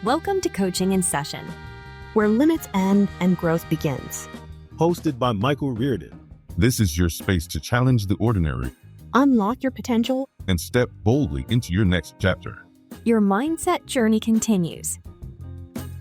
Welcome to Coaching in Session, where limits end and growth begins. Hosted by Michael Rearden. This is your space to challenge the ordinary, unlock your potential, and step boldly into your next chapter. Your mindset journey continues.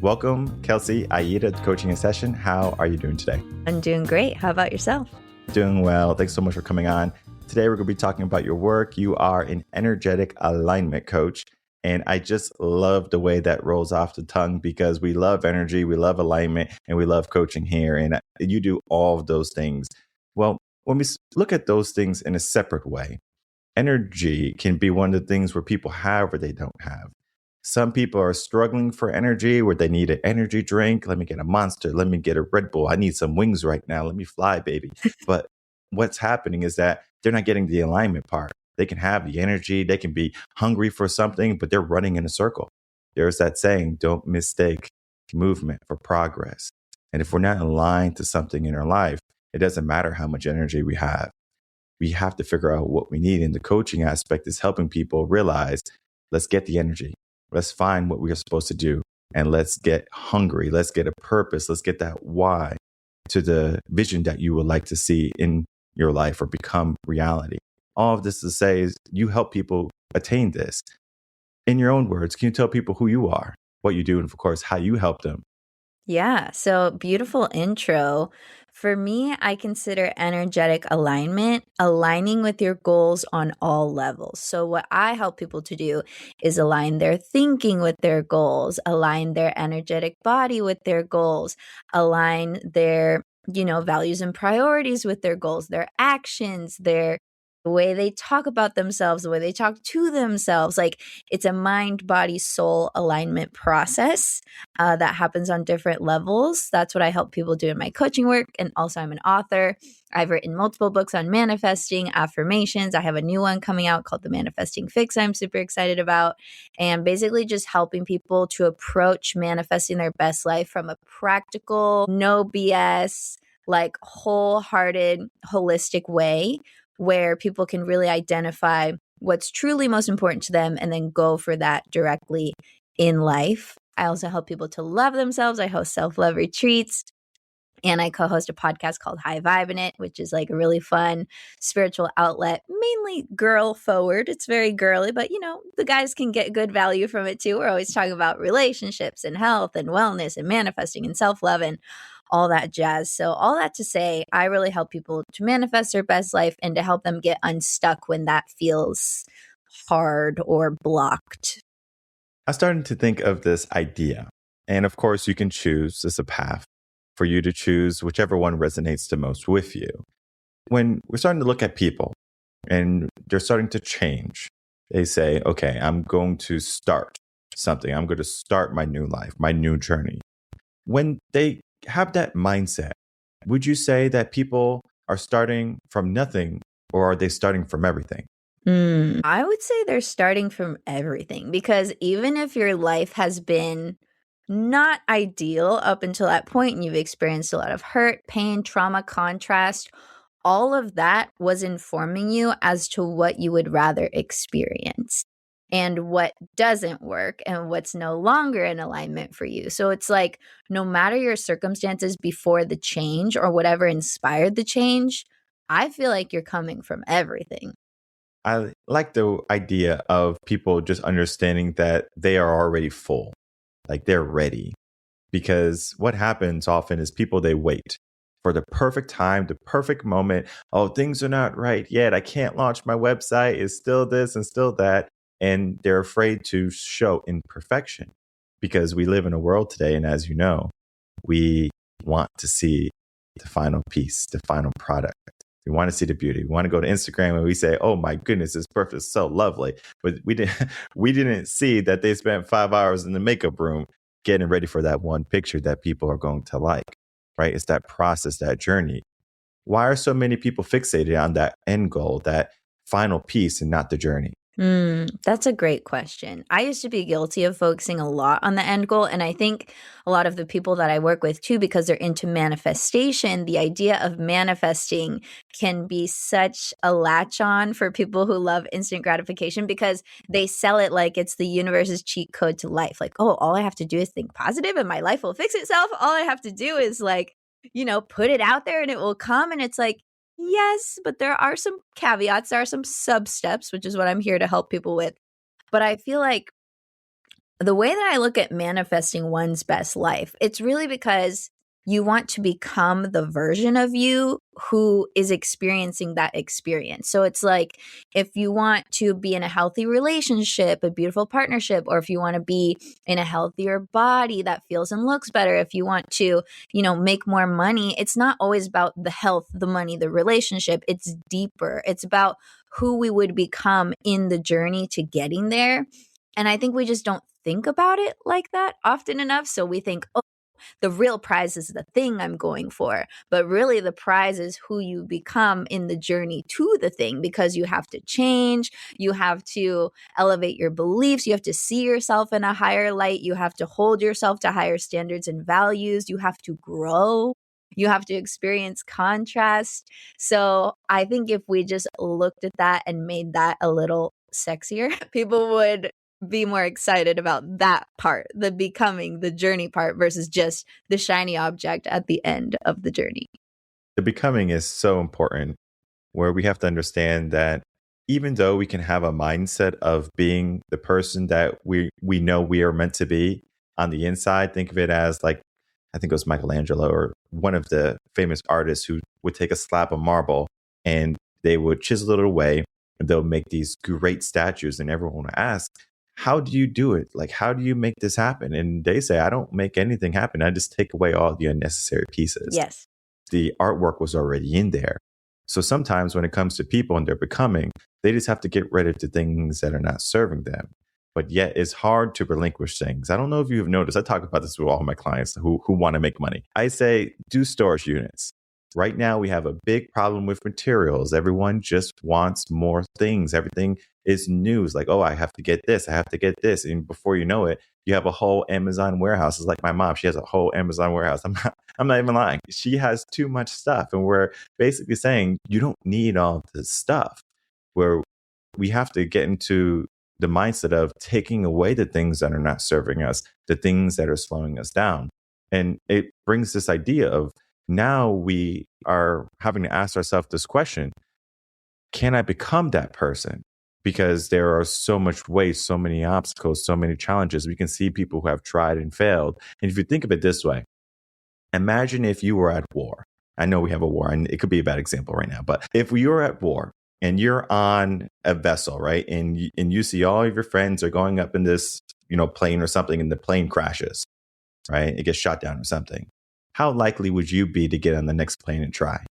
Welcome, Kelsey Aida, Coaching in Session. How are you doing today? I'm doing great. How about yourself? Doing well. Thanks so much for coming on. Today, we're going to be talking about your work. You are an energetic alignment coach. And I just love the way that rolls off the tongue because we love energy, we love alignment, and we love coaching here. And you do all of those things. Well, when we look at those things in a separate way, energy can be one of the things where people have or they don't have. Some people are struggling for energy where they need an energy drink. Let me get a Monster. Let me get a Red Bull. I need some wings right now. Let me fly, baby. But what's happening is that they're not getting the alignment part. They can have the energy. They can be hungry for something, but they're running in a circle. There's that saying, don't mistake movement for progress. And if we're not aligned to something in our life, it doesn't matter how much energy we have. We have to figure out what we need. And the coaching aspect is helping people realize, let's get the energy. Let's find what we are supposed to do. And let's get hungry. Let's get a purpose. Let's get that why to the vision that you would like to see in your life or become reality. All of this to say is you help people attain this. In your own words, can you tell people who you are, what you do, and of course, how you help them? Yeah, so beautiful intro. For me, I consider energetic alignment aligning with your goals on all levels. So what I help people to do is align their thinking with their goals, align their energetic body with their goals, align their, values and priorities with their goals, their actions, the way they talk about themselves, the way they talk to themselves. Like it's a mind, body, soul alignment process that happens on different levels. That's what I help people do in my coaching work. And also I'm an author. I've written multiple books on manifesting, affirmations. I have a new one coming out called The Manifesting Fix I'm super excited about. And basically just helping people to approach manifesting their best life from a practical, no BS, like wholehearted, holistic way, where people can really identify what's truly most important to them and then go for that directly in life. I also help people to love themselves. I host self-love retreats and I co-host a podcast called High Vibe in It, which is like a really fun spiritual outlet, mainly girl forward. It's very girly, but the guys can get good value from it too. We're always talking about relationships and health and wellness and manifesting and self-love and all that jazz. So all that to say, I really help people to manifest their best life and to help them get unstuck when that feels hard or blocked. I started to think of this idea. And of course, you can choose as a path for you to choose whichever one resonates the most with you. When we're starting to look at people and they're starting to change, they say, okay, I'm going to start something. I'm going to start my new life, my new journey. When they have that mindset, would you say that people are starting from nothing or are they starting from everything? I would say they're starting from everything because even if your life has been not ideal up until that point and you've experienced a lot of hurt, pain, trauma, contrast, all of that was informing you as to what you would rather experience and what doesn't work and what's no longer in alignment for you. So it's like no matter your circumstances before the change or whatever inspired the change, I feel like you're coming from everything. I like the idea of people just understanding that they are already full, like they're ready. Because what happens often is people, they wait for the perfect time, the perfect moment. Oh, things are not right yet. I can't launch my website. It's still this and still that. And they're afraid to show imperfection because we live in a world today. And as you know, we want to see the final piece, the final product. We want to see the beauty. We want to go to Instagram and we say, oh my goodness, this perfect is so lovely. But we didn't see that they spent 5 hours in the makeup room getting ready for that one picture that people are going to like, right? It's that process, that journey. Why are so many people fixated on that end goal, that final piece and not the journey? That's a great question. I used to be guilty of focusing a lot on the end goal. And I think a lot of the people that I work with too, because they're into manifestation, the idea of manifesting can be such a latch on for people who love instant gratification because they sell it like it's the universe's cheat code to life. Like, oh, all I have to do is think positive and my life will fix itself. All I have to do is like, put it out there and it will come. And it's like, yes, but there are some caveats. There are some sub steps, which is what I'm here to help people with. But I feel like the way that I look at manifesting one's best life, it's really because you want to become the version of you who is experiencing that experience. So it's like if you want to be in a healthy relationship, a beautiful partnership, or if you want to be in a healthier body that feels and looks better, if you want to, make more money, it's not always about the health, the money, the relationship. It's deeper. It's about who we would become in the journey to getting there. And I think we just don't think about it like that often enough. So we think, oh, the real prize is the thing I'm going for. But really, the prize is who you become in the journey to the thing, because you have to change. You have to elevate your beliefs. You have to see yourself in a higher light. You have to hold yourself to higher standards and values. You have to grow. You have to experience contrast. So I think if we just looked at that and made that a little sexier, people would be more excited about that part, the becoming, the journey part versus just the shiny object at the end of the journey. The becoming is so important, where we have to understand that even though we can have a mindset of being the person that we know we are meant to be on the inside, think of it as like, I think it was Michelangelo or one of the famous artists who would take a slab of marble and they would chisel it away and they'll make these great statues, and everyone will ask, how do you do it? Like, how do you make this happen? And they say, I don't make anything happen. I just take away all the unnecessary pieces. Yes. The artwork was already in there. So sometimes when it comes to people and they're becoming, they just have to get rid of the things that are not serving them. But yet it's hard to relinquish things. I don't know if you've noticed, I talk about this with all my clients who want to make money. I say, do storage units. Right now, we have a big problem with materials. Everyone just wants more things. Everything is new. It's like, oh, I have to get this. I have to get this. And before you know it, you have a whole Amazon warehouse. It's like my mom. She has a whole Amazon warehouse. I'm not even lying. She has too much stuff. And we're basically saying, you don't need all this stuff. Where we have to get into the mindset of taking away the things that are not serving us, the things that are slowing us down. And it brings this idea of, now we are having to ask ourselves this question, can I become that person? Because there are so much waste, so many obstacles, so many challenges. We can see people who have tried and failed. And if you think of it this way, imagine if you were at war. I know we have a war, and it could be a bad example right now, but if you were at war and you're on a vessel, right? And you see all of your friends are going up in this, plane or something, and the plane crashes, right? It gets shot down or something. How likely would you be to get on the next plane and try?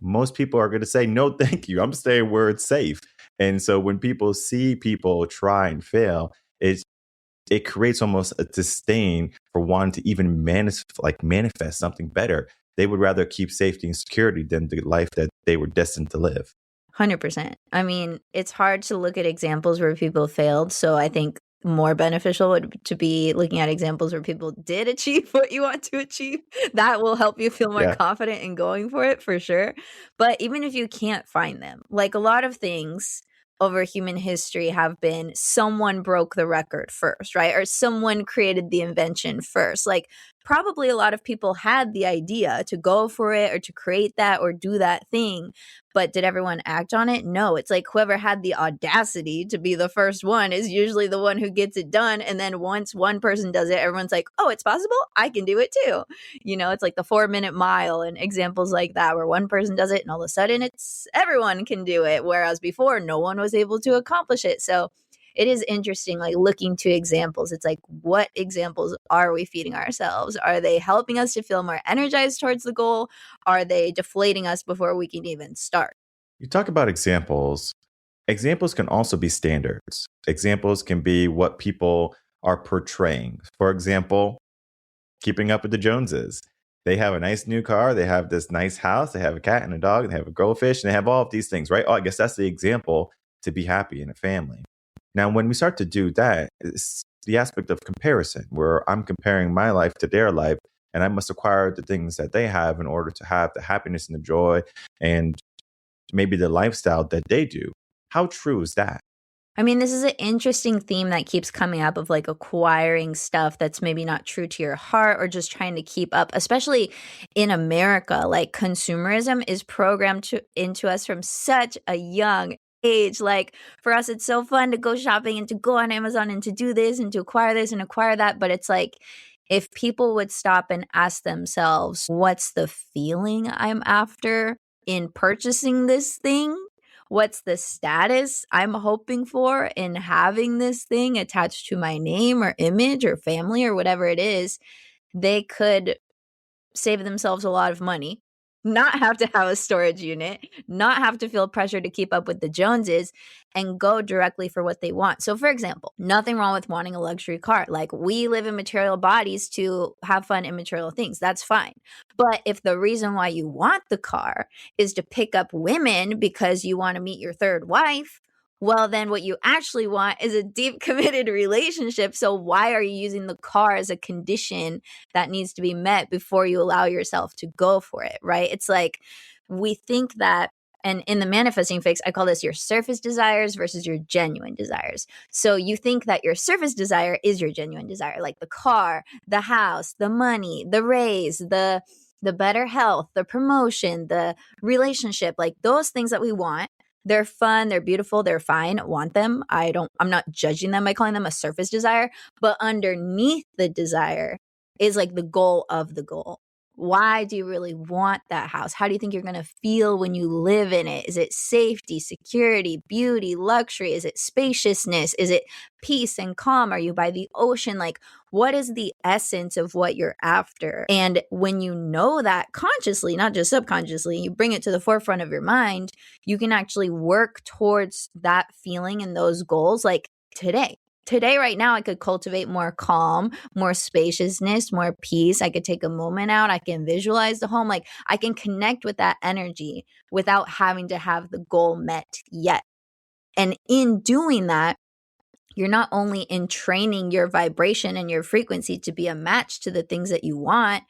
Most people are going to say, no, thank you. I'm staying where it's safe. And so when people see people try and fail, it creates almost a disdain for wanting to even manifest something better. They would rather keep safety and security than the life that they were destined to live. 100%. I mean, it's hard to look at examples where people failed. So I think more beneficial would to be looking at examples where people did achieve what you want to achieve. That will help you feel more confident in going for it, for sure. But even if you can't find them, like a lot of things over human history have been someone broke the record first, right? Or someone created the invention first. Like probably a lot of people had the idea to go for it or to create that or do that thing. But did everyone act on it? No. It's like whoever had the audacity to be the first one is usually the one who gets it done. And then once one person does it, everyone's like, oh, it's possible? I can do it too. It's like the 4-minute mile and examples like that where one person does it and all of a sudden it's everyone can do it. Whereas before, no one was able to accomplish it. So it is interesting, like looking to examples. It's like, what examples are we feeding ourselves? Are they helping us to feel more energized towards the goal? Are they deflating us before we can even start? You talk about examples. Examples can also be standards. Examples can be what people are portraying. For example, keeping up with the Joneses. They have a nice new car. They have this nice house. They have a cat and a dog. They have a goldfish. And they have all of these things, right? Oh, I guess that's the example to be happy in a family. Now, when we start to do that, it's the aspect of comparison, where I'm comparing my life to their life, and I must acquire the things that they have in order to have the happiness and the joy and maybe the lifestyle that they do. How true is that? I mean, this is an interesting theme that keeps coming up of like acquiring stuff that's maybe not true to your heart or just trying to keep up, especially in America. Like consumerism is programmed into us from such a young age. Like for us, it's so fun to go shopping and to go on Amazon and to do this and to acquire this and acquire that. But it's like, if people would stop and ask themselves, what's the feeling I'm after in purchasing this thing? What's the status I'm hoping for in having this thing attached to my name or image or family or whatever it is, they could save themselves a lot of money, not have to have a storage unit, not have to feel pressure to keep up with the Joneses, and go directly for what they want. So for example, nothing wrong with wanting a luxury car. Like we live in material bodies to have fun in material things. That's fine. But if the reason why you want the car is to pick up women because you want to meet your third wife, well, then what you actually want is a deep committed relationship. So why are you using the car as a condition that needs to be met before you allow yourself to go for it, right? It's like we think that, and in the manifesting fix, I call this your surface desires versus your genuine desires. So you think that your surface desire is your genuine desire, like the car, the house, the money, the raise, the better health, the promotion, the relationship, like those things that we want. They're fun, they're beautiful, they're fine. Want them. I'm not judging them by calling them a surface desire, but underneath the desire is like the goal of the goal. Why do you really want that house? How do you think you're going to feel when you live in it? Is it safety, security, beauty, luxury? Is it spaciousness? Is it peace and calm? Are you by the ocean? Like, what is the essence of what you're after? And when you know that consciously, not just subconsciously, you bring it to the forefront of your mind, you can actually work towards that feeling and those goals like today. Today, right now, I could cultivate more calm, more spaciousness, more peace. I could take a moment out. I can visualize the home. Like I can connect with that energy without having to have the goal met yet. And in doing that, you're not only entraining your vibration and your frequency to be a match to the things that you want,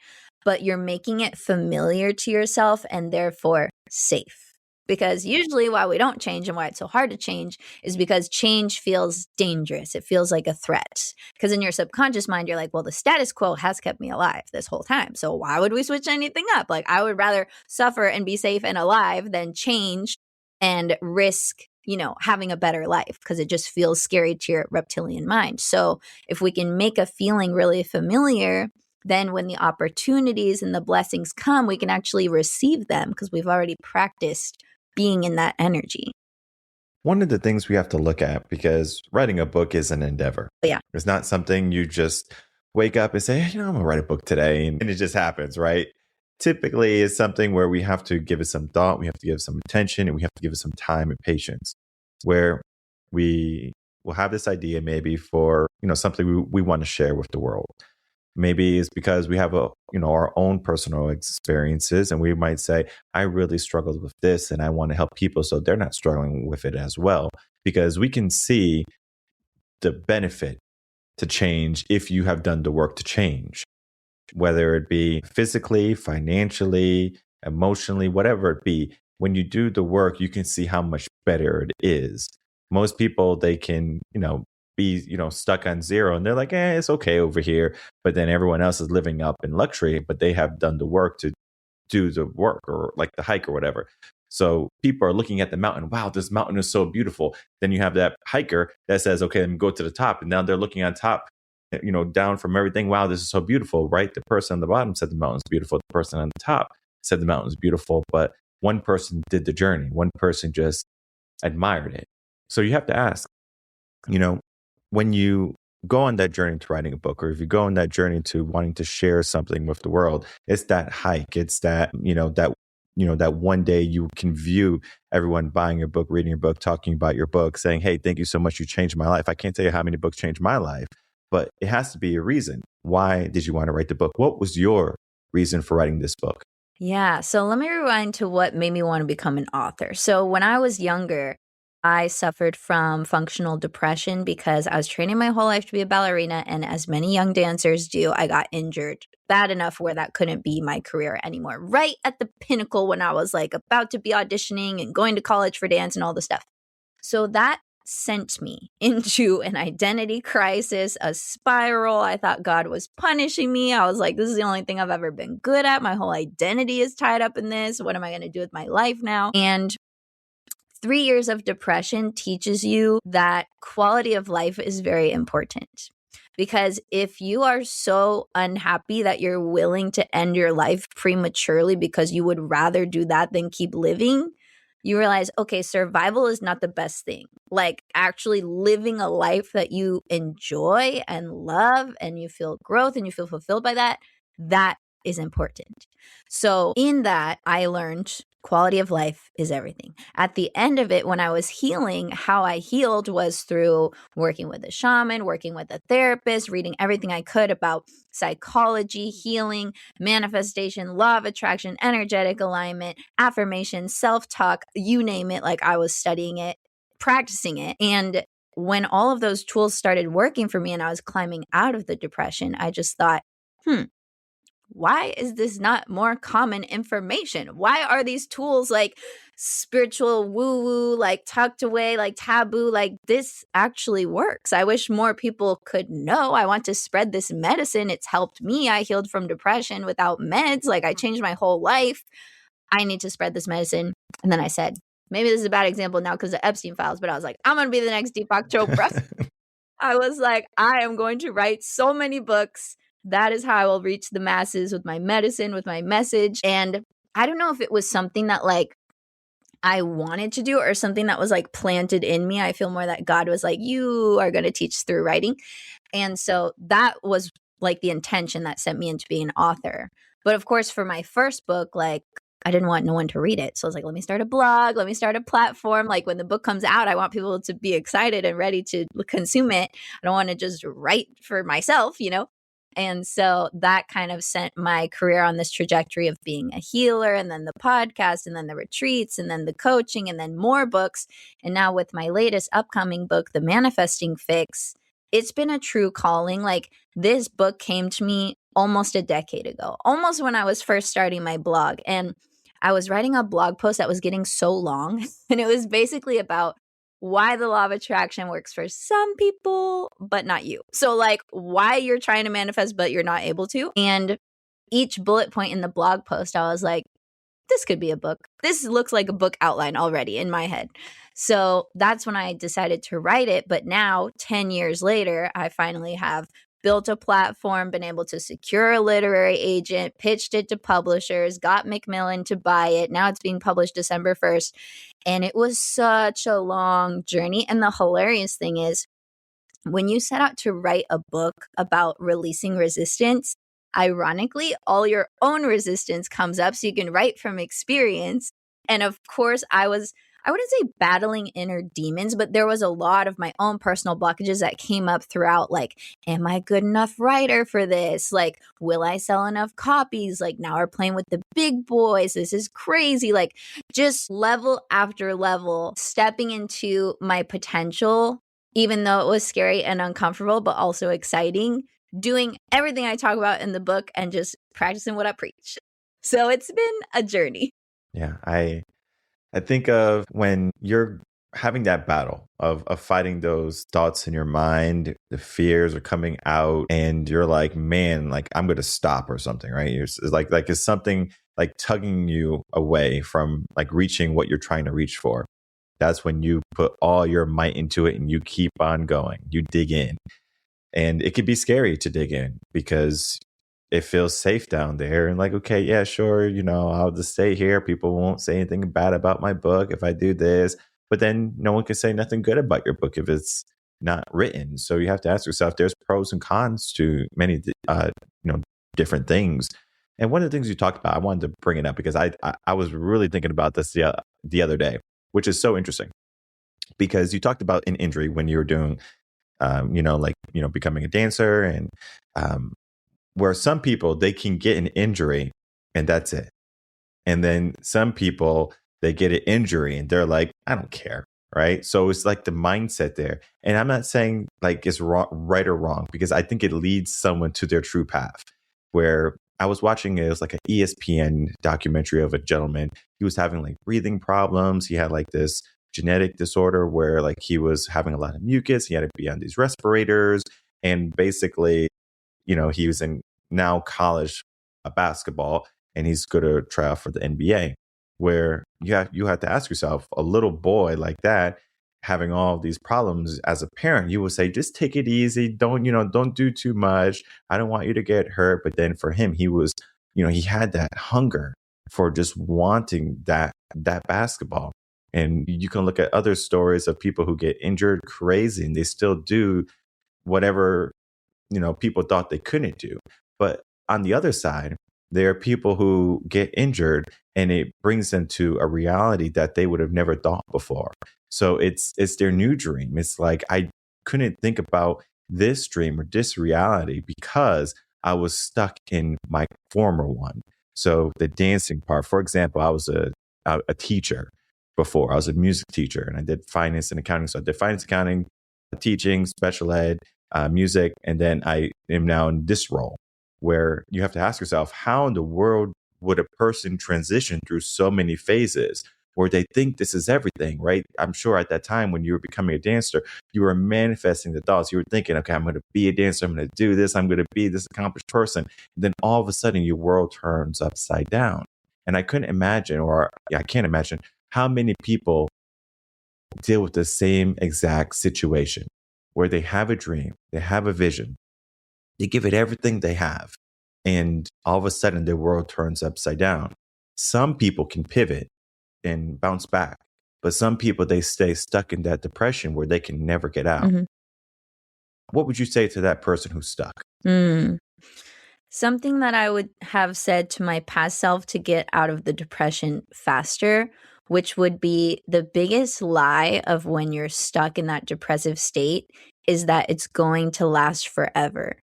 but you're making it familiar to yourself and therefore safe. Because usually why we don't change and why it's so hard to change is because change feels dangerous. It feels like a threat. Because in your subconscious mind, you're like, well, the status quo has kept me alive this whole time. So why would we switch anything up? Like I would rather suffer and be safe and alive than change and risk, having a better life because it just feels scary to your reptilian mind. So if we can make a feeling really familiar, then when the opportunities and the blessings come, we can actually receive them because we've already practiced being in that energy. One of the things we have to look at, because writing a book is an endeavor. Yeah. It's not something you just wake up and say, hey, I'm going to write a book today. And it just happens, right? Typically, it's something where we have to give it some thought, we have to give it some attention, and we have to give it some time and patience, where we will have this idea maybe for, something we want to share with the world. Maybe it's because we have our own personal experiences, and we might say, I really struggled with this and I want to help people so they're not struggling with it as well, because we can see the benefit to change if you have done the work to change, whether it be physically, financially, emotionally, whatever it be. When you do the work, you can see how much better it is. Most people, they can, be stuck on zero and they're like, it's okay over here, but then everyone else is living up in luxury, but they have done the work to do the work, or like the hike or whatever. So people are looking at the mountain, wow, this mountain is so beautiful. Then you have that hiker that says, okay, let me go to the top, and now they're looking on top, down from everything, wow, this is so beautiful, right? The person on the bottom said the mountain's beautiful, the person on the top said the mountain's beautiful, but one person did the journey, one person just admired it. So you have to ask, when you go on that journey to writing a book, or if you go on that journey to wanting to share something with the world, it's that hike. It's that, that one day you can view everyone buying your book, reading your book, talking about your book, saying, hey, thank you so much. You changed my life. I can't tell you how many books changed my life, but it has to be a reason. Why did you want to write the book? What was your reason for writing this book? Yeah. So let me rewind to what made me want to become an author. So when I was younger, I suffered from functional depression because I was training my whole life to be a ballerina. And as many young dancers do, I got injured bad enough where that couldn't be my career anymore. Right at the pinnacle when I was like about to be auditioning and going to college for dance and all the stuff. So that sent me into an identity crisis, a spiral. I thought God was punishing me. I was like, this is the only thing I've ever been good at. My whole identity is tied up in this. What am I going to do with my life now? And 3 years of depression teaches you that quality of life is very important. Because if you are so unhappy that you're willing to end your life prematurely because you would rather do that than keep living, you realize, okay, survival is not the best thing. Like actually living a life that you enjoy and love and you feel growth and you feel fulfilled by that, that is important. So in that, I learned quality of life is everything. At the end of it, when I was healing, how I healed was through working with a shaman, working with a therapist, reading everything I could about psychology, healing, manifestation, law of attraction, energetic alignment, affirmation, self-talk, you name it. Like I was studying it, practicing it. And when all of those tools started working for me and I was climbing out of the depression, I just thought, why is this not more common information? Why are these tools like spiritual woo-woo, like tucked away, like taboo? Like this actually works. I wish more people could know. I want to spread this medicine. It's helped me. I healed from depression without meds. Like I changed my whole life. I need to spread this medicine. And then I said, maybe this is a bad example now because of Epstein files, but I was like, I'm going to be the next Deepak Chopra. I was like, I am going to write so many books. That is how I will reach the masses with my medicine, with my message. And I don't know if it was something that like I wanted to do or something that was like planted in me. I feel more that God was like, you are going to teach through writing. And so that was like the intention that sent me into being an author. But of course, for my first book, like I didn't want no one to read it. So I was like, let me start a blog, let me start a platform. Like when the book comes out, I want people to be excited and ready to consume it. I don't want to just write for myself, you know? And so that kind of sent my career on this trajectory of being a healer and then the podcast and then the retreats and then the coaching and then more books. And now with my latest upcoming book, The Manifesting Fix, it's been a true calling. Like this book came to me almost a decade ago, almost when I was first starting my blog. And I was writing a blog post that was getting so long. And it was basically about why the law of attraction works for some people, but not you. So like why you're trying to manifest, but you're not able to. And each bullet point in the blog post, I was like, this could be a book. This looks like a book outline already in my head. So that's when I decided to write it. But now 10 years later, I finally have built a platform, been able to secure a literary agent, pitched it to publishers, got Macmillan to buy it. Now it's being published December 1st. And it was such a long journey. And the hilarious thing is, when you set out to write a book about releasing resistance, ironically, all your own resistance comes up so you can write from experience. And of course, I wouldn't say battling inner demons, but there was a lot of my own personal blockages that came up throughout. Like, am I a good enough writer for this? Like, will I sell enough copies? Like, now we're playing with the big boys. This is crazy. Like, just level after level, stepping into my potential, even though it was scary and uncomfortable, but also exciting, doing everything I talk about in the book and just practicing what I preach. So it's been a journey. Yeah, I think of when you're having that battle of fighting those thoughts in your mind, the fears are coming out, and you're like, man, like I'm going to stop or something, right? It's like it's something like tugging you away from like reaching what you're trying to reach for. That's when you put all your might into it and you keep on going. You dig in, and it could be scary to dig in because it feels safe down there and like, okay, yeah, sure, I'll just stay here. People won't say anything bad about my book if I do this, but then no one can say nothing good about your book if it's not written. So you have to ask yourself, there's pros and cons to many different things. And one of the things you talked about, I wanted to bring it up because I was really thinking about this the other day, which is so interesting because you talked about an injury when you were doing becoming a dancer, and where some people, they can get an injury and that's it. And then some people, they get an injury and they're like, I don't care. right? So it's like the mindset there. And I'm not saying like it's wrong, right or wrong, because I think it leads someone to their true path. Where I was watching, it was like an ESPN documentary of a gentleman. He was having like breathing problems. He had like this genetic disorder where like he was having a lot of mucus. He had to be on these respirators. And basically, he was in now college basketball, and he's going to try out for the NBA, where you have to ask yourself, a little boy like that having all of these problems, as a parent, you would say, just take it easy. Don't do too much. I don't want you to get hurt. But then for him, he was, he had that hunger for just wanting that basketball. And you can look at other stories of people who get injured crazy and they still do whatever people thought they couldn't do. But on the other side, there are people who get injured and it brings them to a reality that they would have never thought before. So it's their new dream. It's like, I couldn't think about this dream or this reality because I was stuck in my former one. So the dancing part, for example, I was a teacher before. I was a music teacher and I did finance and accounting. So I did finance, accounting, teaching, special ed, music. And then I am now in this role where you have to ask yourself, how in the world would a person transition through so many phases where they think this is everything, right? I'm sure at that time when you were becoming a dancer, you were manifesting the thoughts. You were thinking, okay, I'm going to be a dancer. I'm going to do this. I'm going to be this accomplished person. And then all of a sudden your world turns upside down. And I couldn't imagine, I can't imagine how many people deal with the same exact situation where they have a dream, they have a vision, they give it everything they have, and all of a sudden their world turns upside down. Some people can pivot and bounce back, but some people, they stay stuck in that depression where they can never get out. Mm-hmm. What would you say to that person who's stuck? Something that I would have said to my past self to get out of the depression faster, which would be the biggest lie of when you're stuck in that depressive state, is that it's going to last forever.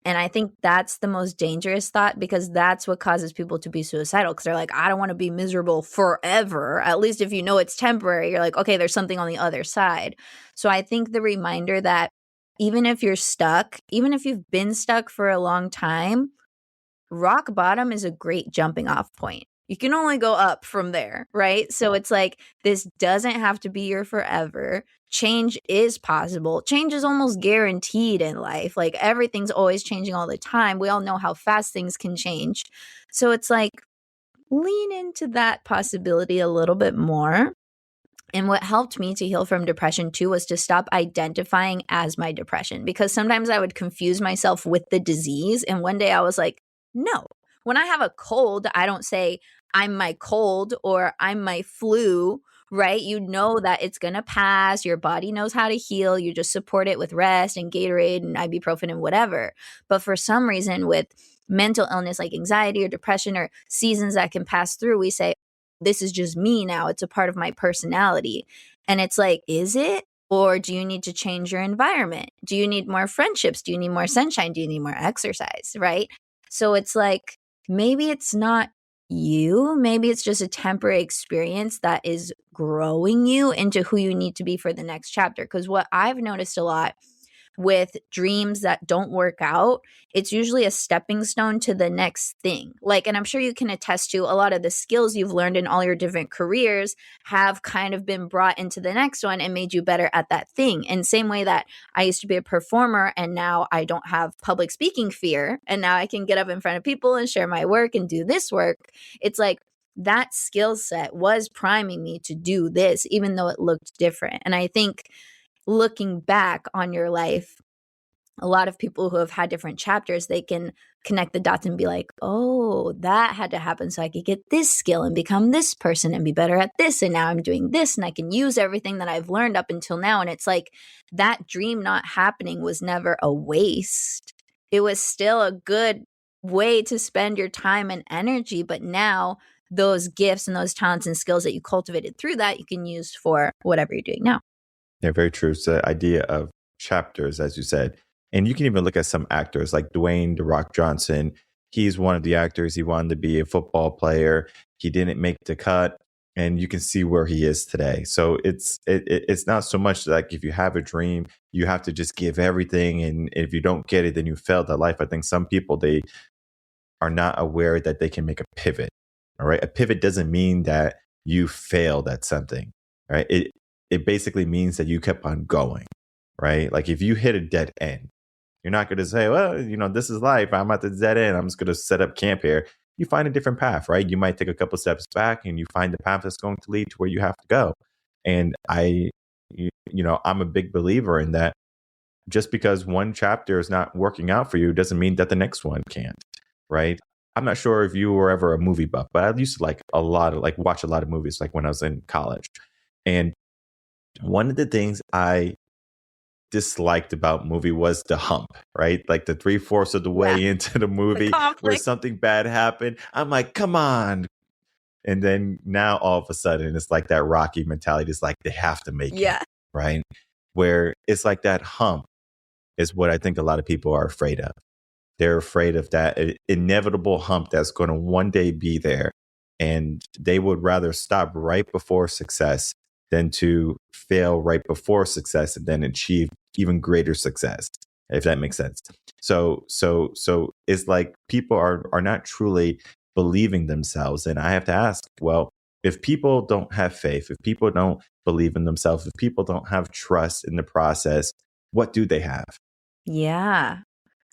And I think that's the most dangerous thought, because that's what causes people to be suicidal, because they're like, I don't want to be miserable forever. At least if you know it's temporary, you're like, okay, there's something on the other side. So I think the reminder that even if you're stuck, even if you've been stuck for a long time, rock bottom is a great jumping off point. You can only go up from there, right? So it's like, this doesn't have to be your forever. Change is possible. Change is almost guaranteed in life. Like, everything's always changing all the time. We all know how fast things can change. So it's like, lean into that possibility a little bit more. And what helped me to heal from depression too was to stop identifying as my depression, because sometimes I would confuse myself with the disease. And one day I was like, no, when I have a cold, I don't say I'm my cold or I'm my flu, right? You know that it's going to pass. Your body knows how to heal. You just support it with rest and Gatorade and ibuprofen and whatever. But for some reason, with mental illness like anxiety or depression or seasons that can pass through, we say, this is just me now. It's a part of my personality. And it's like, is it? Or do you need to change your environment? Do you need more friendships? Do you need more sunshine? Do you need more exercise? Right? So it's like, maybe it's not you. Maybe it's just a temporary experience that is growing you into who you need to be for the next chapter. Because what I've noticed a lot with dreams that don't work out, it's usually a stepping stone to the next thing. Like, and I'm sure you can attest to, a lot of the skills you've learned in all your different careers have kind of been brought into the next one and made you better at that thing. And same way that I used to be a performer and now I don't have public speaking fear, and now I can get up in front of people and share my work and do this work. It's like, that skill set was priming me to do this, even though it looked different. And I think looking back on your life, a lot of people who have had different chapters, they can connect the dots and be like, oh, that had to happen so I could get this skill and become this person and be better at this. And now I'm doing this and I can use everything that I've learned up until now. And it's like, that dream not happening was never a waste. It was still a good way to spend your time and energy. But now those gifts and those talents and skills that you cultivated through that, you can use for whatever you're doing now. Yeah, very true. It's the idea of chapters, as you said. And you can even look at some actors like Dwayne "The Rock" Johnson. He's one of the actors. He wanted to be a football player. He didn't make the cut. and you can see where he is today. So it's not so much like if you have a dream, you have to just give everything, and if you don't get it, then you failed at life. I think some people, they are not aware that they can make a pivot. All right, a pivot doesn't mean that you failed at something. Right, it basically means that you kept on going. Right, like if you hit a dead end, you're not going to say, well, this is life. I'm at the dead end. I'm just going to set up camp here. You find a different path, right? You might take a couple steps back and you find the path that's going to lead to where you have to go. And I'm a big believer in that. Just because one chapter is not working out for you doesn't mean that the next one can't, right? I'm not sure if you were ever a movie buff, but I used to watch a lot of movies, like when I was in college. And one of the things I disliked about movie was the hump, right? Like the 3/4 of the way into the movie where something bad happened. I'm like, come on. And then now all of a sudden it's like that Rocky mentality. It's like they have to make it, right? Where it's like that hump is what I think a lot of people are afraid of. They're afraid of that inevitable hump that's going to one day be there. And they would rather stop right before success than to fail right before success and then achieve even greater success, if that makes sense. So it's like people are not truly believing themselves. And I have to ask, well, if people don't have faith, if people don't believe in themselves, if people don't have trust in the process, what do they have? Yeah.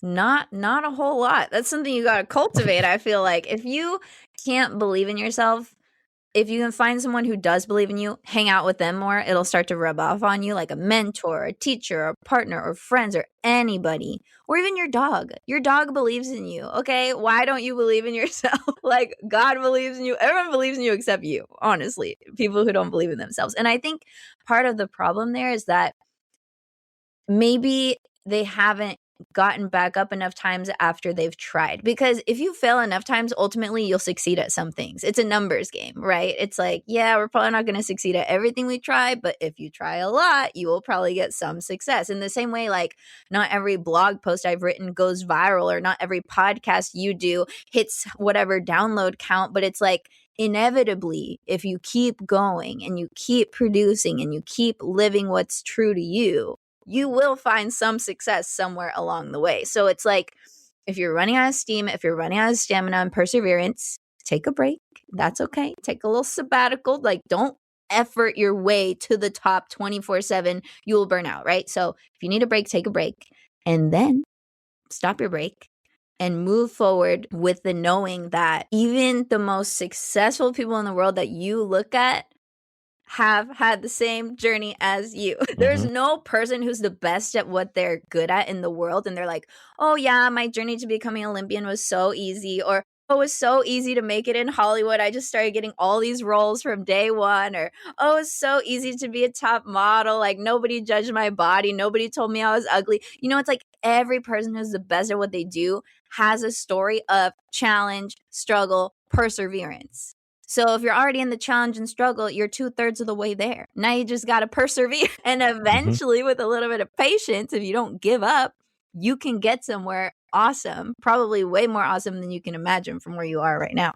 Not a whole lot. That's something you got to cultivate. I feel like if you can't believe in yourself, if you can find someone who does believe in you, hang out with them more, it'll start to rub off on you, like a mentor, a teacher, a partner, or friends, or anybody, or even your dog. Your dog believes in you, okay? Why don't you believe in yourself? Like, God believes in you. Everyone believes in you except you, honestly, people who don't believe in themselves. And I think part of the problem there is that maybe they haven't gotten back up enough times after they've tried. Because if you fail enough times, ultimately you'll succeed at some things. It's a numbers game, right? It's like, yeah, we're probably not going to succeed at everything we try, but if you try a lot, you will probably get some success. In the same way, like not every blog post I've written goes viral, or not every podcast you do hits whatever download count, but it's like, inevitably, if you keep going and you keep producing and you keep living what's true to you, you will find some success somewhere along the way. So it's like, if you're running out of steam, if you're running out of stamina and perseverance, take a break. That's okay. Take a little sabbatical. Like, don't effort your way to the top 24/7. You will burn out, right? So if you need a break, take a break, and then stop your break and move forward with the knowing that even the most successful people in the world that you look at have had the same journey as you. There's no person who's the best at what they're good at in the world, and they're like, oh yeah, my journey to becoming an Olympian was so easy, or oh, it was so easy to make it in Hollywood. I just started getting all these roles from day one, or oh, it's so easy to be a top model. Like, nobody judged my body. Nobody told me I was ugly. It's like every person who's the best at what they do has a story of challenge, struggle, perseverance. So if you're already in the challenge and struggle, you're 2/3 of the way there. Now you just got to persevere. And eventually, with a little bit of patience, if you don't give up, you can get somewhere awesome, probably way more awesome than you can imagine from where you are right now.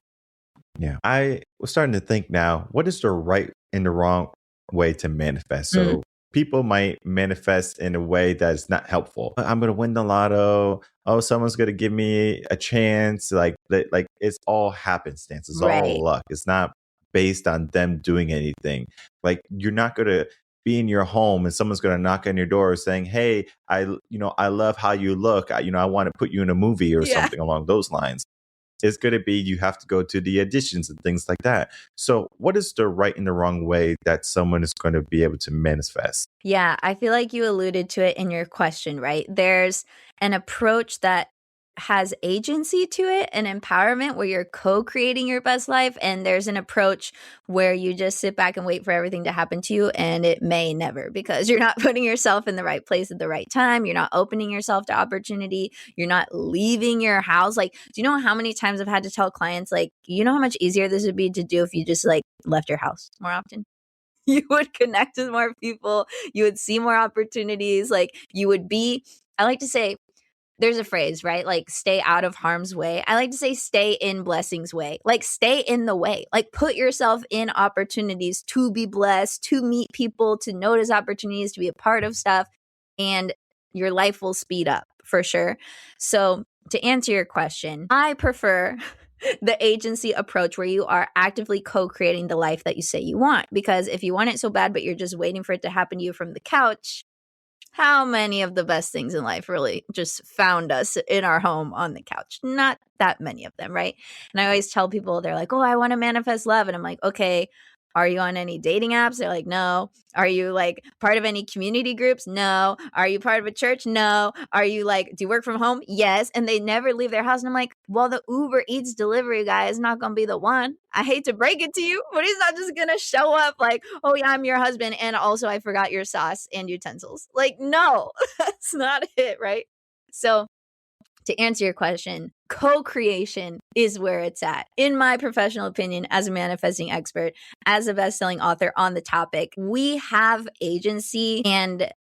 Yeah. I was starting to think now, what is the right and the wrong way to manifest? So people might manifest in a way that's not helpful. I'm going to win the lotto. Oh, someone's going to give me a chance. Like it's all happenstance. It's all luck. It's not based on them doing anything. Like, you're not going to be in your home and someone's going to knock on your door saying, hey, I love how you look. I want to put you in a movie or something along those lines. It's going to be, you have to go to the auditions and things like that. So what is the right and the wrong way that someone is going to be able to manifest? Yeah, I feel like you alluded to it in your question, right? There's an approach that has agency to it, an empowerment where you're co-creating your best life. And there's an approach where you just sit back and wait for everything to happen to you. And it may never, because you're not putting yourself in the right place at the right time. You're not opening yourself to opportunity. You're not leaving your house. Like, do you know how many times I've had to tell clients, like, you know how much easier this would be to do if you just like left your house more often? You would connect with more people. You would see more opportunities. Like, you would be, I like to say, there's a phrase, right? Like stay out of harm's way. I like to say stay in blessings way. Like stay in the way. Like put yourself in opportunities to be blessed, to meet people, to notice opportunities, to be a part of stuff, and your life will speed up for sure. So to answer your question, I prefer the agency approach where you are actively co-creating the life that you say you want. Because if you want it so bad, but you're just waiting for it to happen to you from the couch, how many of the best things in life really just found us in our home on the couch? Not that many of them, right? And I always tell people, they're like, oh, I want to manifest love. And I'm like, okay, are you on any dating apps? They're like, no. Are you like part of any community groups? No. Are you part of a church? No. Are you like, do you work from home? Yes. And they never leave their house. And I'm like, well, the Uber Eats delivery guy is not going to be the one. I hate to break it to you, but he's not just going to show up like, oh yeah, I'm your husband. And also I forgot your sauce and utensils. Like, no, that's not it. Right. So to answer your question, co-creation is where it's at. In my professional opinion, as a manifesting expert, as a best-selling author on the topic, we have agency, and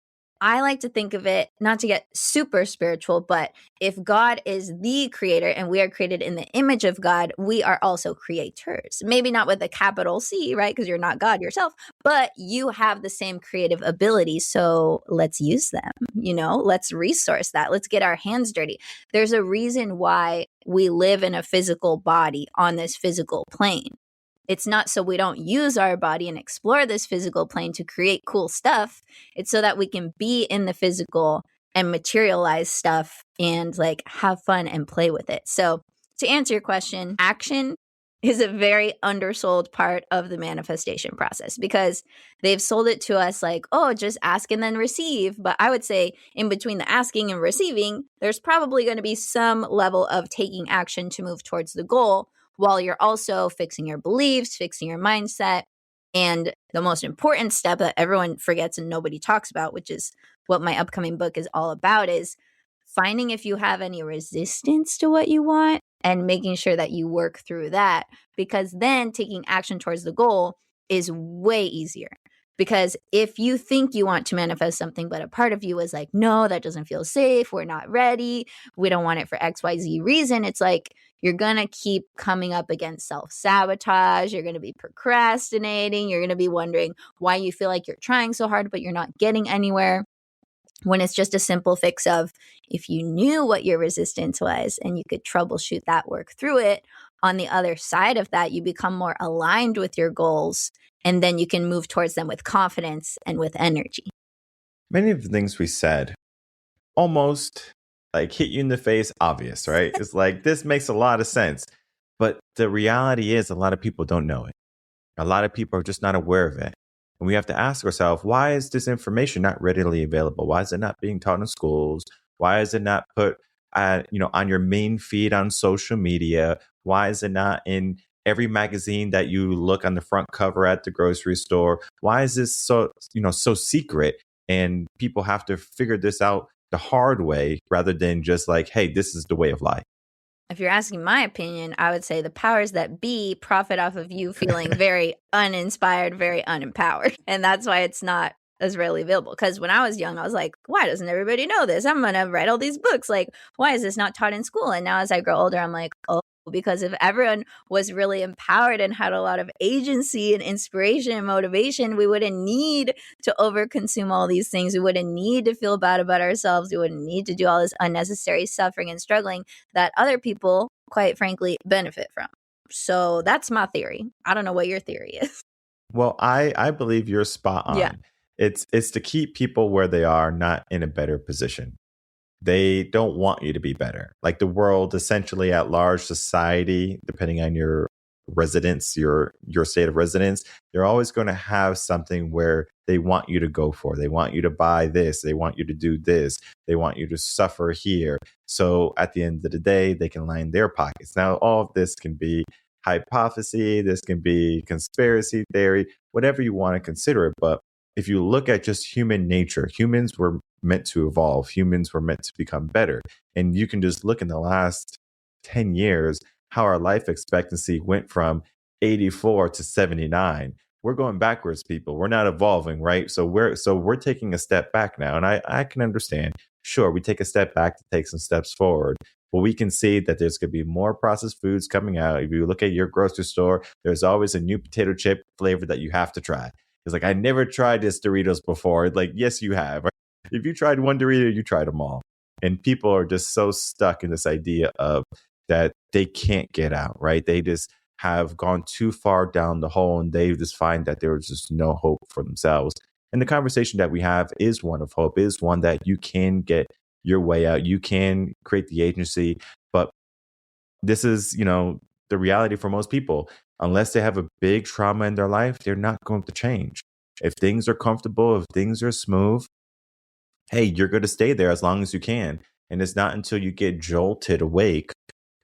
I like to think of it, not to get super spiritual, but if God is the creator and we are created in the image of God, we are also creators. Maybe not with a capital C, right? Because you're not God yourself, but you have the same creative abilities. So let's use them, let's resource that. Let's get our hands dirty. There's a reason why we live in a physical body on this physical plane. It's not so we don't use our body and explore this physical plane to create cool stuff. It's so that we can be in the physical and materialize stuff and like have fun and play with it. So to answer your question, action is a very undersold part of the manifestation process because they've sold it to us like, oh, just ask and then receive. But I would say in between the asking and receiving, there's probably going to be some level of taking action to move towards the goal, while you're also fixing your beliefs, fixing your mindset. And the most important step that everyone forgets and nobody talks about, which is what my upcoming book is all about, is finding if you have any resistance to what you want and making sure that you work through that, because then taking action towards the goal is way easier. Because if you think you want to manifest something, but a part of you is like, no, that doesn't feel safe. We're not ready. We don't want it for XYZ reason. It's like you're going to keep coming up against self-sabotage. You're going to be procrastinating. You're going to be wondering why you feel like you're trying so hard, but you're not getting anywhere. When it's just a simple fix of if you knew what your resistance was and you could troubleshoot that, work through it, on the other side of that, you become more aligned with your goals. And then you can move towards them with confidence and with energy. Many of the things we said almost like hit you in the face, obvious, right? It's like, this makes a lot of sense. But the reality is a lot of people don't know it. A lot of people are just not aware of it. And we have to ask ourselves, why is this information not readily available? Why is it not being taught in schools? Why is it not put on your main feed on social media? Why is it not in every magazine that you look on the front cover at the grocery store? Why is this so secret? And people have to figure this out the hard way rather than just like, hey, this is the way of life. If you're asking my opinion, I would say the powers that be profit off of you feeling very uninspired, very unempowered. And that's why it's not as readily available. Because when I was young, I was like, why doesn't everybody know this? I'm going to write all these books. Like, why is this not taught in school? And now as I grow older, I'm like, oh, because if everyone was really empowered and had a lot of agency and inspiration and motivation, we wouldn't need to overconsume all these things. We wouldn't need to feel bad about ourselves. We wouldn't need to do all this unnecessary suffering and struggling that other people, quite frankly, benefit from. So that's my theory. I don't know what your theory is. Well, I believe you're spot on. Yeah. It's to keep people where they are, not in a better position. They don't want you to be better. Like the world, essentially at large, society, depending on your residence, your state of residence, they're always going to have something where they want you to go for. They want you to buy this. They want you to do this. They want you to suffer here. So at the end of the day, they can line their pockets. Now, all of this can be hypothesis. This can be conspiracy theory, whatever you want to consider it. But if you look at just human nature, humans were meant to evolve. Humans were meant to become better. And you can just look in the last 10 years, how our life expectancy went from 84 to 79. we're going backwards, people. We're not evolving, right? So we're taking a step back now. And I can understand. Sure, we take a step back to take some steps forward. But we can see that there's going to be more processed foods coming out. If you look at your grocery store, there's always a new potato chip flavor that you have to try. It's like, I never tried this Doritos before. Like, yes, you have. If you tried one Dorito, you tried them all. And people are just so stuck in this idea of that they can't get out, right? They just have gone too far down the hole and they just find that there is just no hope for themselves. And the conversation that we have is one of hope, is one that you can get your way out. You can create the agency. But this is, the reality for most people. Unless they have a big trauma in their life, they're not going to change. If things are comfortable, if things are smooth, hey, you're going to stay there as long as you can. And it's not until you get jolted awake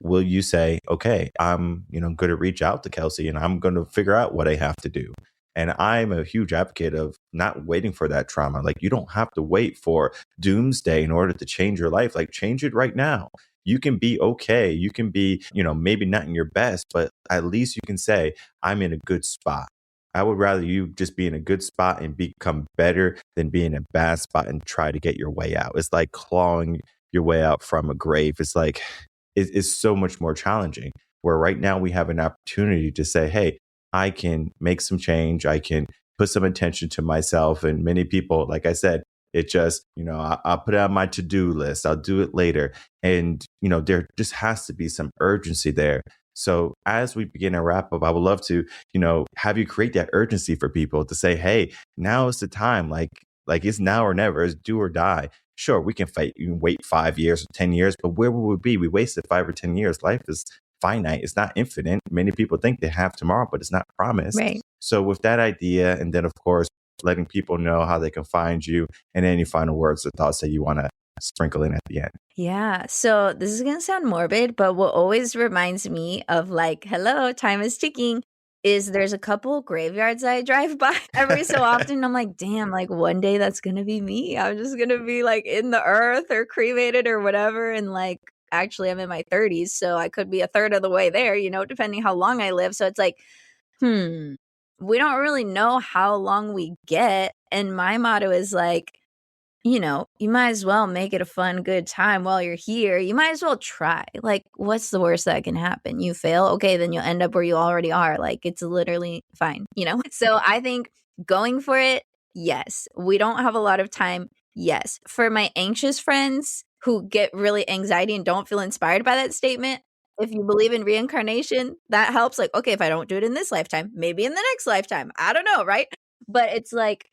will you say, okay, I'm, going to reach out to Kelsey and I'm going to figure out what I have to do. And I'm a huge advocate of not waiting for that trauma. Like, you don't have to wait for doomsday in order to change your life. Like, change it right now. You can be okay. You can be, maybe not in your best, but at least you can say, I'm in a good spot. I would rather you just be in a good spot and become better than be in a bad spot and try to get your way out. It's like clawing your way out from a grave. It's like, it's so much more challenging, where right now we have an opportunity to say, hey, I can make some change. I can put some attention to myself. And many people, like I said, it just, I'll put it on my to-do list. I'll do it later. And, there just has to be some urgency there. So as we begin to wrap up, I would love to, have you create that urgency for people to say, hey, now is the time. Like it's now or never. It's do or die. Sure, we can fight. You can wait 5 years or 10 years, but where will we be? We wasted 5 or 10 years. Life is finite. It's not infinite. Many people think they have tomorrow, but it's not promised. Right. So with that idea, and then of course, letting people know how they can find you, and any final words or thoughts that you want to sprinkle in at the end. Yeah. So this is going to sound morbid, but what always reminds me of like, hello, time is ticking, is there's a couple graveyards I drive by every so often. I'm like, damn, like one day that's going to be me. I'm just going to be like in the earth or cremated or whatever. And like, actually, I'm in my 30s, so I could be a third of the way there, depending how long I live. So it's like, we don't really know how long we get. And my motto is like, you might as well make it a fun, good time while you're here. You might as well try. Like, what's the worst that can happen? You fail? Okay, then you'll end up where you already are. Like, it's literally fine, So I think going for it, yes. We don't have a lot of time, yes. For my anxious friends who get really anxiety and don't feel inspired by that statement, if you believe in reincarnation, that helps. Like, okay, if I don't do it in this lifetime, maybe in the next lifetime. I don't know, right? But it's like,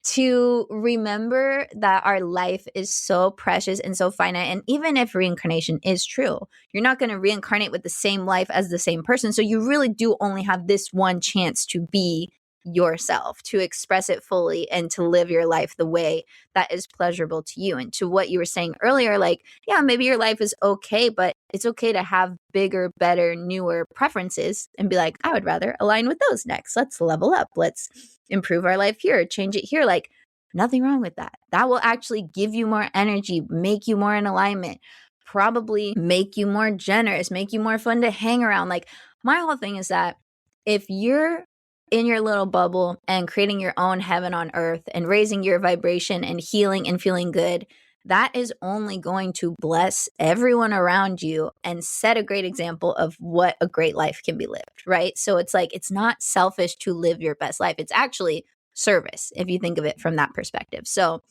to remember that our life is so precious and so finite. And even if reincarnation is true, you're not going to reincarnate with the same life as the same person. So you really do only have this one chance to be yourself, to express it fully, and to live your life the way that is pleasurable to you. And to what you were saying earlier, like, yeah, maybe your life is okay, but it's okay to have bigger, better, newer preferences and be like, I would rather align with those next. Let's level up. Let's improve our life here, change it here. Like, nothing wrong with that. That will actually give you more energy, make you more in alignment, probably make you more generous, make you more fun to hang around. Like, my whole thing is that if you're in your little bubble and creating your own heaven on earth and raising your vibration and healing and feeling good, that is only going to bless everyone around you and set a great example of what a great life can be lived, right? So it's like, it's not selfish to live your best life. It's actually service, if you think of it from that perspective. So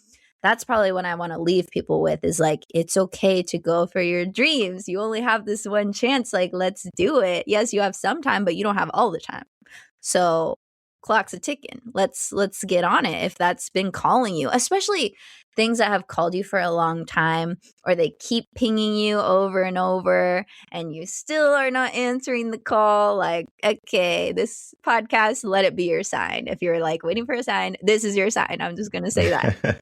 that's probably what I want to leave people with, is like, it's okay to go for your dreams. You only have this one chance. Like, let's do it. Yes, you have some time, but you don't have all the time. So clock's a ticking. Let's get on it if that's been calling you, especially things that have called you for a long time, or they keep pinging you over and over and you still are not answering the call. Like, okay, this podcast, let it be your sign. If you're like waiting for a sign, this is your sign. I'm just going to say that.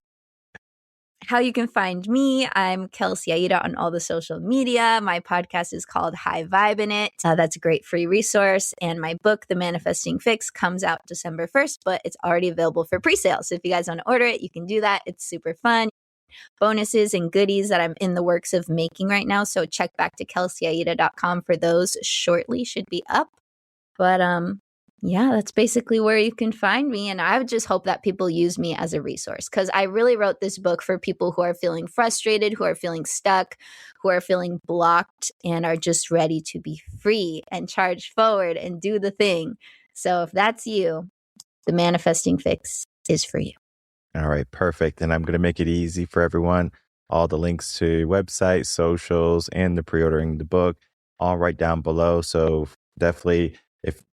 How you can find me, I'm Kelsey Aida on all the social media. My podcast is called High Vibe in It. That's a great free resource. And my book, The Manifesting Fix, comes out December 1st, but it's already available for pre-sale. So if you guys want to order it, you can do that. It's super fun. Bonuses and goodies that I'm in the works of making right now. So check back to KelseyAida.com for those. Shortly should be up. But Yeah, that's basically where you can find me. And I would just hope that people use me as a resource, because I really wrote this book for people who are feeling frustrated, who are feeling stuck, who are feeling blocked, and are just ready to be free and charge forward and do the thing. So if that's you, the Manifesting Fix is for you. All right, perfect. And I'm going to make it easy for everyone. All the links to website, socials, and the pre-ordering the book, all right down below. So definitely,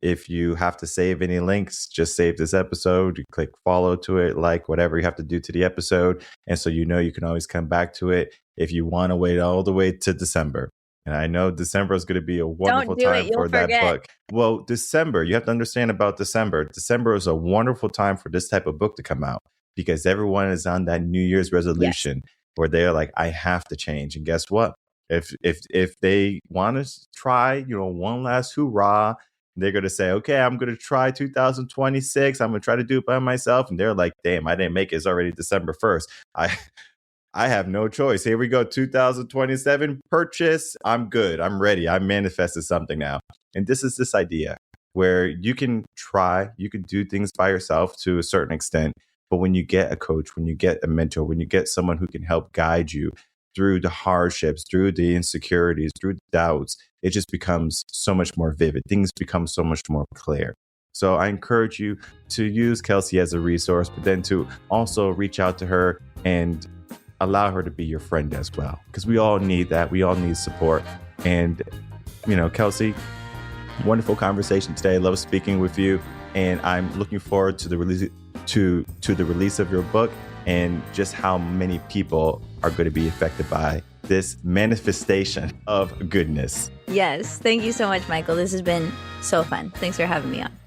if you have to save any links, just save this episode. You click follow to it, like whatever you have to do to the episode. And so you know you can always come back to it if you want to wait all the way to December. And I know December is going to be a wonderful time for that book. Well, December, you have to understand about December. December is a wonderful time for this type of book to come out because everyone is on that New Year's resolution where they're like, I have to change. And guess what? If they want to try, one last hoorah, they're going to say, okay, I'm going to try 2026. I'm going to try to do it by myself. And they're like, damn, I didn't make it. It's already December 1st. I have no choice. Here we go. 2027 purchase. I'm good. I'm ready. I manifested something now. And this is this idea where you can try, you can do things by yourself to a certain extent. But when you get a coach, when you get a mentor, when you get someone who can help guide you through the hardships, through the insecurities, through the doubts, it just becomes so much more vivid. Things become so much more clear. So I encourage you to use Kelsey as a resource, but then to also reach out to her and allow her to be your friend as well. Because we all need that. We all need support. And, Kelsey, wonderful conversation today. Love speaking with you. And I'm looking forward to the release to the release of your book and just how many people are going to be affected by this manifestation of goodness. Yes. Thank you so much, Michael. This has been so fun. Thanks for having me on.